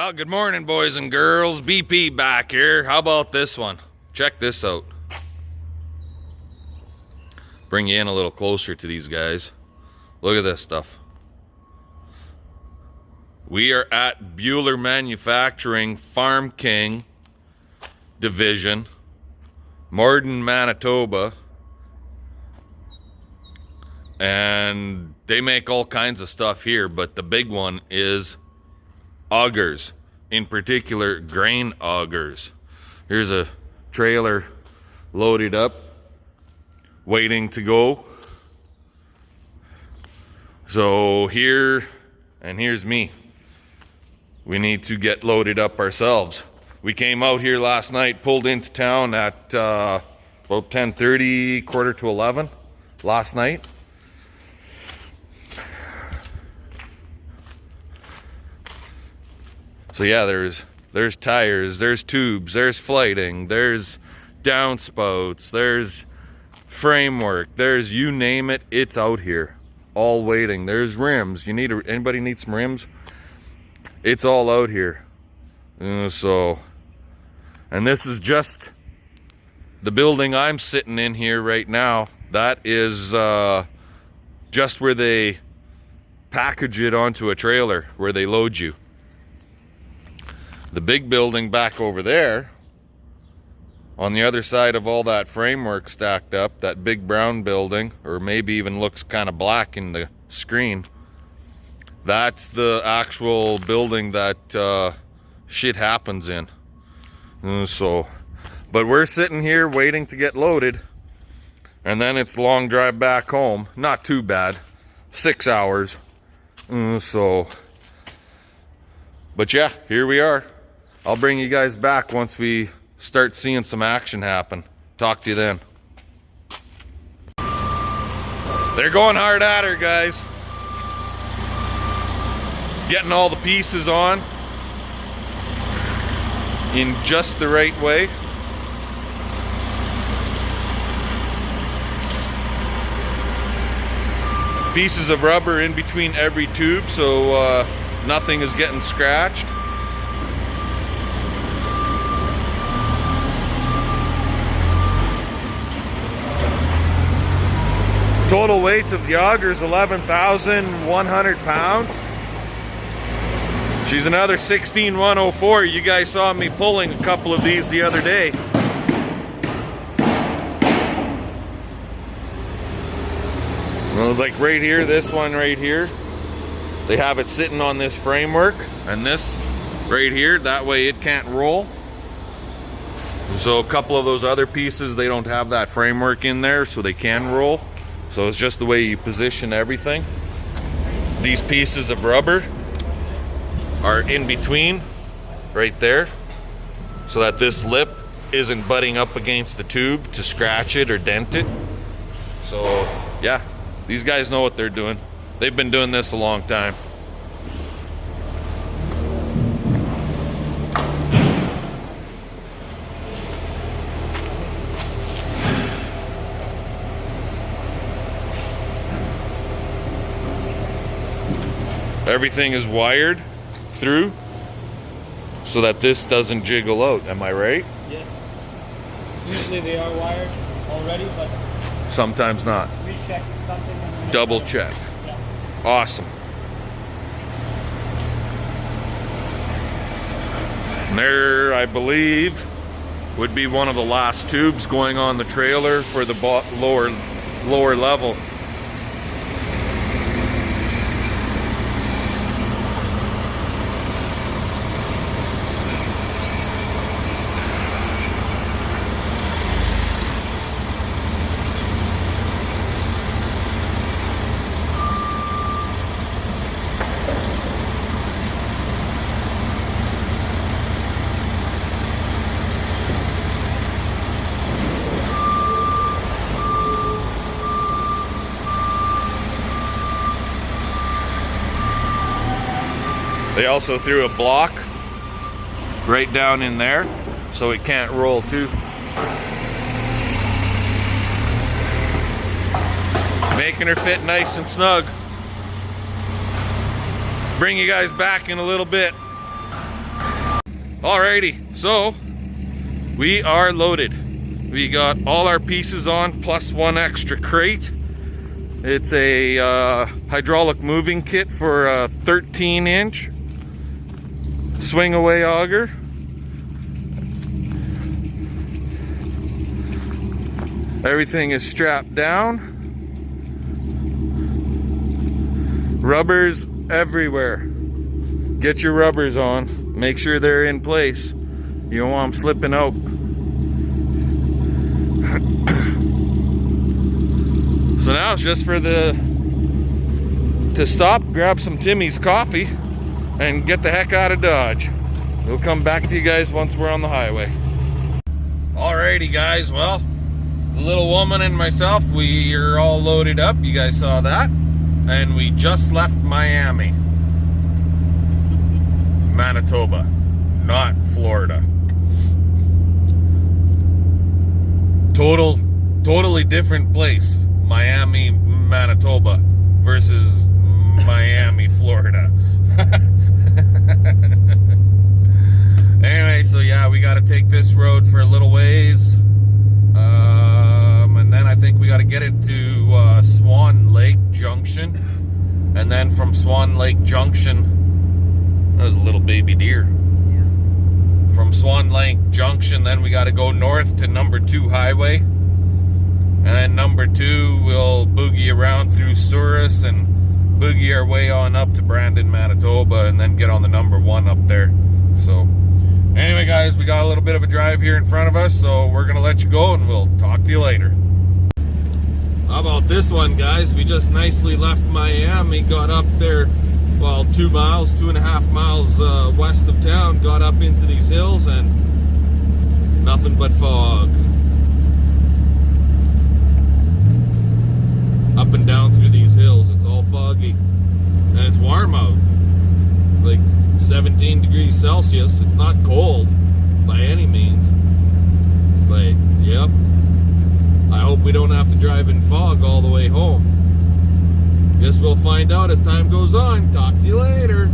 Well, good morning, boys and girls. BP back here. How about this one? Check this out. Bring you in a little closer to these guys. Look at this stuff. We are at Buehler Manufacturing Farm King Division, Morden, Manitoba. And they make all kinds of stuff here, but the big one is augers, in particular grain augers. Here's a trailer loaded up, waiting to go. So here, and here's me. We need to get loaded up ourselves. We came out here last night, pulled into town at about 10:30, quarter to 11 last night. So yeah, there's tires, there's tubes, there's flighting, there's downspouts, there's framework, there's you name it, it's out here, all waiting. There's rims. Anybody need some rims? It's all out here. And this is just the building I'm sitting in here right now. That is just where they package it onto a trailer, where they load you. The big building back over there, on the other side of all that framework stacked up, that big brown building, or maybe even looks kind of black in the screen, that's the actual building that shit happens in. But we're sitting here waiting to get loaded, and then it's a long drive back home. Not too bad, 6 hours. But yeah, here we are. I'll bring you guys back once we start seeing some action happen. Talk to you then. They're going hard at her, guys. Getting all the pieces on in just the right way. Pieces of rubber in between every tube, so nothing is getting scratched. Total weight of the auger is 11,100 pounds. She's another 16104. You guys saw me pulling a couple of these the other day. Well, like right here, this one right here, they have it sitting on this framework, and this right here, that way it can't roll. So a couple of those other pieces, they don't have that framework in there, so they can roll. So it's just the way you position everything. These pieces of rubber are in between right there, so that this lip isn't butting up against the tube to scratch it or dent it. So yeah, these guys know what they're doing. They've been doing this a long time. Everything is wired through so that this doesn't jiggle out. Am I right? Yes. Usually they are wired already, but sometimes not. Recheck something. And double check. Yeah. Awesome. And there, I believe, would be one of the last tubes going on the trailer for the lower level. They also threw a block right down in there so it can't roll too. Making her fit nice and snug. Bring you guys back in a little bit. Alrighty, so we are loaded. We got all our pieces on plus one extra crate. It's a hydraulic moving kit for a 13-inch swing away auger. Everything is strapped down. Rubbers everywhere. Get your rubbers on. Make sure they're in place. You don't want them slipping out. So now it's just to stop, grab some Timmy's coffee, and get the heck out of Dodge. We'll come back to you guys once we're on the highway. Alrighty guys, well, the little woman and myself, we are all loaded up. You guys saw that. And we just left Miami. Manitoba, not Florida. Totally different place. Miami, Manitoba versus Miami, Florida. Anyway, so yeah, we got to take this road for a little ways. And then I think we got to get it to Swan Lake Junction. And then from Swan Lake Junction, that was a little baby deer. Yeah. From Swan Lake Junction, then we got to go north to number 2 highway. And then number 2, we'll boogie around through Souris and boogie our way on up to Brandon, Manitoba, and then get on the number 1 up there. So anyway guys, we got a little bit of a drive here in front of us, so we're gonna let you go and we'll talk to you later. How about this one, guys? We just nicely left Miami, got up there, well, 2.5 miles west of town, got up into these hills and nothing but fog. Up and down through these hills, it's all foggy. And it's warm out. It's like 17 degrees Celsius. It's not cold by any means. But, yep. I hope we don't have to drive in fog all the way home. Guess we'll find out as time goes on. Talk to you later.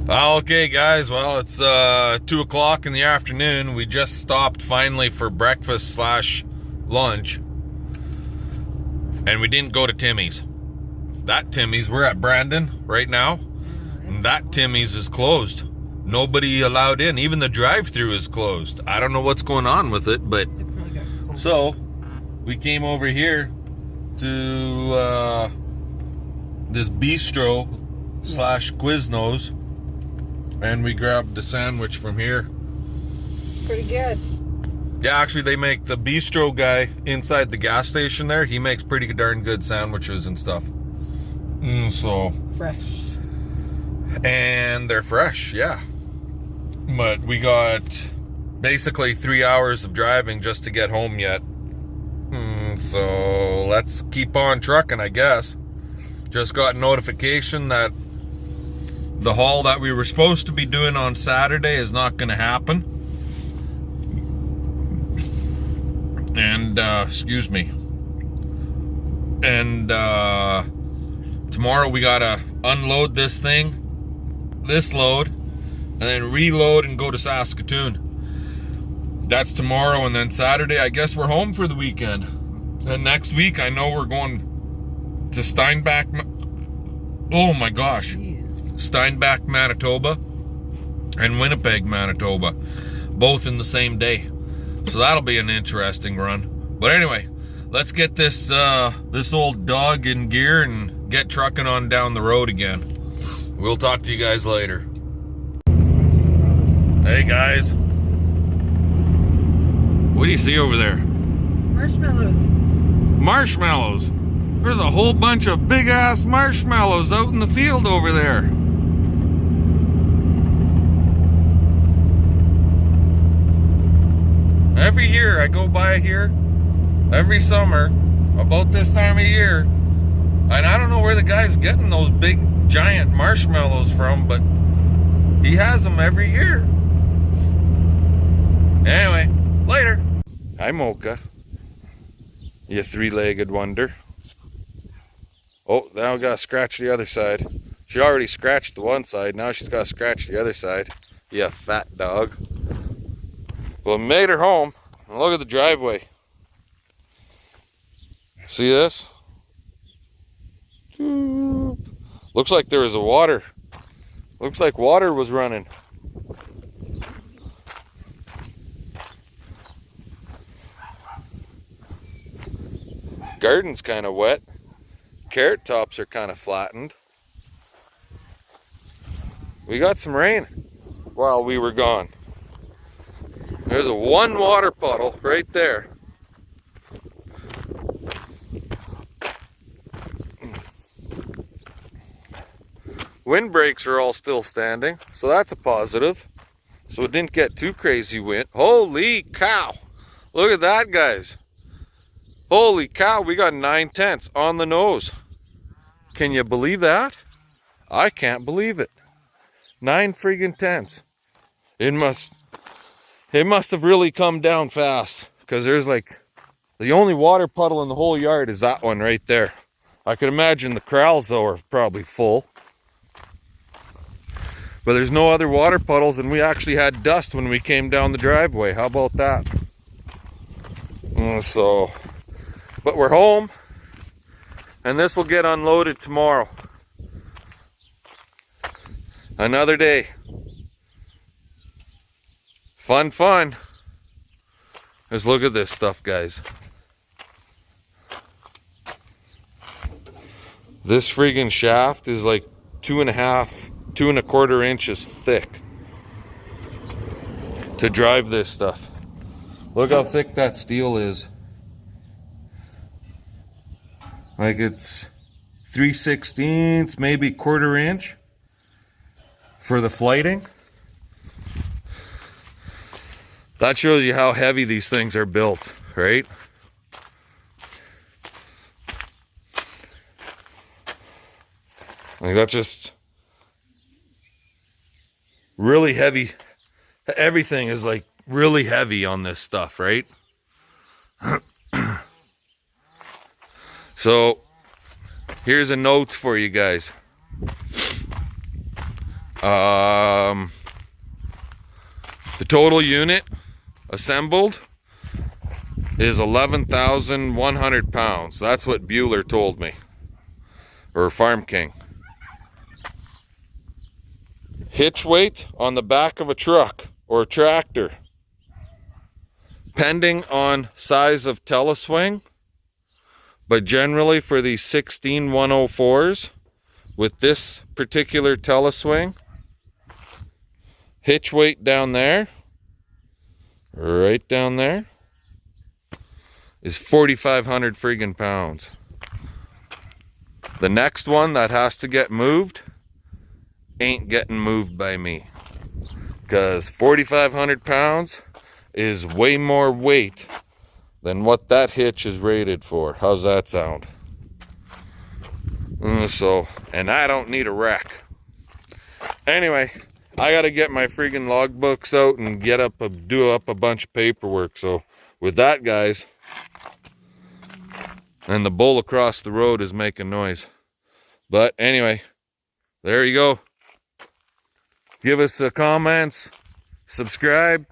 Okay, guys. Well, it's 2 o'clock in the afternoon. We just stopped finally for breakfast / lunch. And we didn't go to Timmy's. That Timmy's, we're at Brandon right now. And that Timmy's is closed. Nobody allowed in. Even the drive-thru is closed. I don't know what's going on with it, but... So, we came over here to this bistro / Quiznos. And we grabbed a sandwich from here. Pretty good. Yeah, actually, they make the bistro guy inside the gas station there. He makes pretty darn good sandwiches and stuff. So fresh. And they're fresh, yeah. But we got basically 3 hours of driving just to get home yet. So let's keep on trucking, I guess. Just got notification that the haul that we were supposed to be doing on Saturday is not going to happen. And, excuse me. And, tomorrow we gotta unload this load, and then reload and go to Saskatoon. That's tomorrow, and then Saturday, I guess we're home for the weekend. And next week, I know we're going to Steinbach, oh my gosh. Jeez. Steinbach, Manitoba, and Winnipeg, Manitoba. Both in the same day. So that'll be an interesting run. But anyway, let's get this this old dog in gear and get trucking on down the road again. We'll talk to you guys later. Hey guys. What do you see over there? Marshmallows. Marshmallows. There's a whole bunch of big ass marshmallows out in the field over there. Every year I go by here, every summer, about this time of year, and I don't know where the guy's getting those big giant marshmallows from, but he has them every year. Anyway, later. Hi Mocha, you three-legged wonder. Oh, now I gotta scratch the other side. She already scratched the one side, now she's gotta scratch the other side. You fat dog. Well, we made her home. Look at the driveway. See this? Looks like there was a water. Looks like water was running. Garden's kind of wet. Carrot tops are kind of flattened. We got some rain while we were gone. There's a one water puddle right there. Windbreaks are all still standing, so that's a positive. So it didn't get too crazy wind. Holy cow! Look at that, guys. Holy cow, we got 9/10 on the nose. Can you believe that? I can't believe it. 9 friggin' tenths. It must have really come down fast, because there's like the only water puddle in the whole yard is that one right there. I could imagine the corrals though are probably full. But there's no other water puddles, and we actually had dust when we came down the driveway. How about that? But we're home, and this will get unloaded tomorrow. Another day. Fun, fun. Let's look at this stuff, guys. This friggin' shaft is like 2.25 inches thick to drive this stuff. Look how thick that steel is. Like it's 3/16, maybe 1/4 inch for the flighting. That shows you how heavy these things are built, right? Like that's just really heavy. Everything is like really heavy on this stuff, right? So here's a note for you guys. The total unit assembled is 11,100 pounds. That's what Bueller told me, or Farm King. Hitch weight on the back of a truck or tractor, pending on size of teleswing, but generally for these 16104s with this particular teleswing, hitch weight down there, right down there, is 4,500 friggin' pounds. The next one that has to get moved ain't getting moved by me, because 4,500 pounds is way more weight than what that hitch is rated for. How's that sound? And I don't need a wreck. Anyway, I gotta get my freaking logbooks out and do up a bunch of paperwork. So with that, guys, and the bull across the road is making noise. But anyway, there you go. Give us comments, subscribe,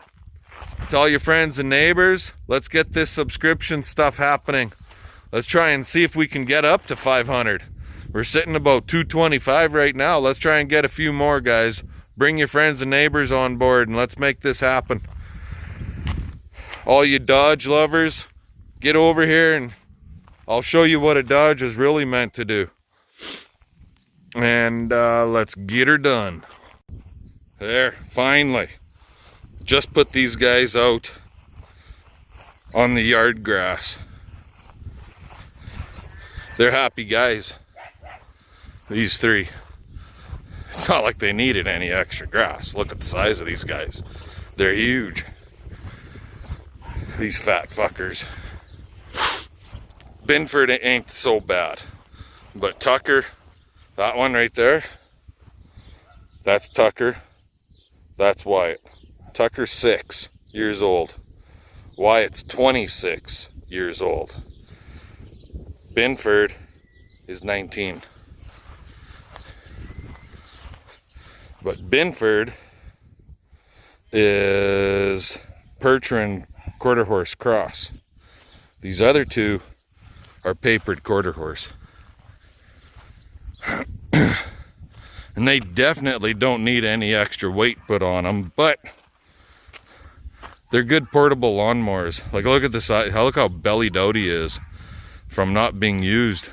tell your friends and neighbors. Let's get this subscription stuff happening. Let's try and see if we can get up to 500. We're sitting about 225 right now. Let's try and get a few more, guys. Bring your friends and neighbors on board and let's make this happen. All you Dodge lovers, get over here and I'll show you what a Dodge is really meant to do. And let's get her done. There, finally. Just put these guys out on the yard grass. They're happy guys, these three. It's not like they needed any extra grass. Look at the size of these guys. They're huge. These fat fuckers. Binford ain't so bad. But Tucker, that one right there, that's Tucker. That's Wyatt. Tucker's 6 years old. Wyatt's 26 years old. Binford is 19. But Binford is Percheron quarter horse cross. These other two are papered quarter horse. And they definitely don't need any extra weight put on them, but they're good portable lawnmowers. Like, look at the size, look how bellied out he is from not being used.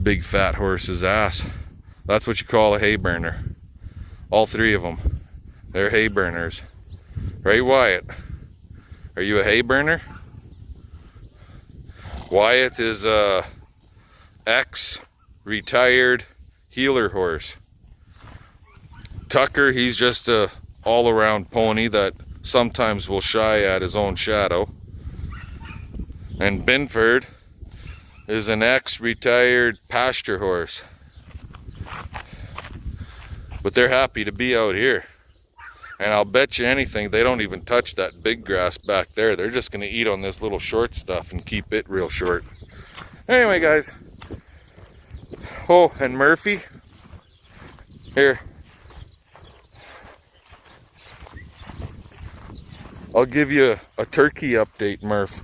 Big fat horse's ass. That's what you call a hay burner. All three of them, they're hay burners. Right, Wyatt? Are you a hay burner? Wyatt is a ex-retired healer horse. Tucker, he's just a all-around pony that sometimes will shy at his own shadow. And Binford is an ex-retired pasture horse. But they're happy to be out here. And I'll bet you anything, they don't even touch that big grass back there. They're just gonna eat on this little short stuff and keep it real short. Anyway, guys. Oh, and Murphy, here. I'll give you a turkey update, Murph.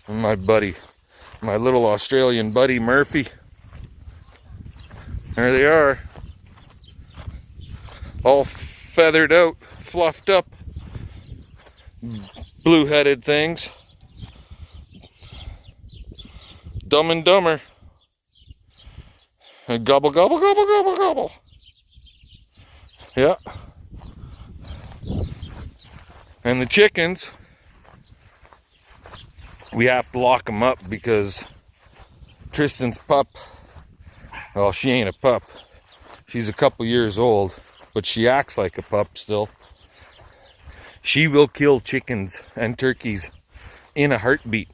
And my buddy, my little Australian buddy, Murphy. There they are. All feathered out, fluffed up, blue-headed things. Dumb and Dumber. And gobble, gobble, gobble, gobble, gobble. Yeah. And the chickens, we have to lock them up because Tristan's pup, well, she ain't a pup. She's a couple years old, but she acts like a pup still. She will kill chickens and turkeys in a heartbeat.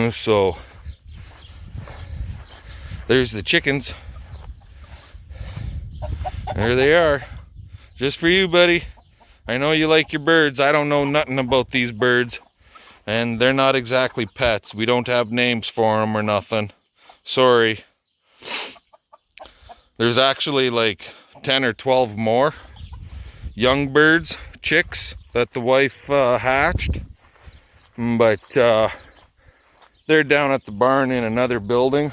So there's the chickens. There they are. Just for you, buddy. I know you like your birds. I don't know nothing about these birds. And they're not exactly pets. We don't have names for them or nothing. Sorry. There's actually like 10 or 12 more young birds, chicks, that the wife hatched. But they're down at the barn in another building.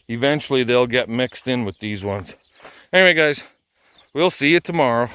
Eventually they'll get mixed in with these ones. Anyway, guys, we'll see you tomorrow.